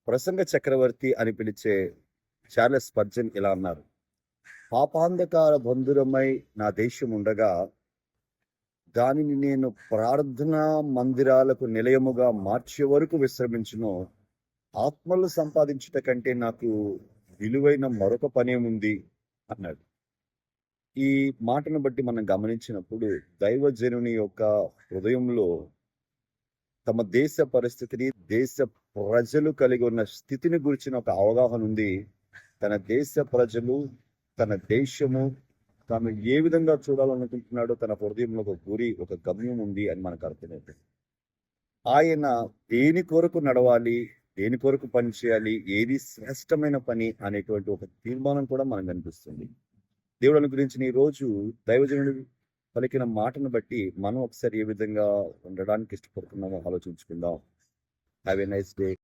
ప్రసంగ చక్రవర్తి అని పిలిచే చార్లెస్ స్పర్జన్ ఇలా అన్నారు. పాపాంధకార బంధురమై నా దేశం ఉండగా దానిని నేను ప్రార్థనా మందిరాలకు నిలయముగా మార్చే వరకు విశ్రమించును. ఆత్మలు సంపాదించుట కంటే నాకు విలువైన మరొక పనేముంది అన్నాడు. ఈ మాటను బట్టి మనం గమనించినప్పుడు దైవజనుని యొక్క హృదయంలో తమ దేశ పరిస్థితిని, దేశ ప్రజలు కలిగి ఉన్న స్థితిని గురించిన ఒక అవగాహన ఉంది. తన దేశ ప్రజలు, తన దేశము తాను ఏ విధంగా చూడాలనుకుంటున్నాడో తన హృదయంలో ఒక గురి, ఒక గమ్యం ఉంది అని మనకు అర్థమవుతుంది. ఆయన దేని కొరకు నడవాలి, దేని కొరకు పని చేయాలి, ఏది శ్రేష్టమైన పని అనేటువంటి ఒక తీర్మానం కూడా మనకు కనిపిస్తుంది. దేవుడిని గురించిన ఈ రోజు దైవజనుడు పలికిన మాటను బట్టి మనం ఒకసారి ఏ విధంగా ఉండడానికి ఇష్టపడుతున్నామో ఆలోచించుకుందాం. Have a nice day.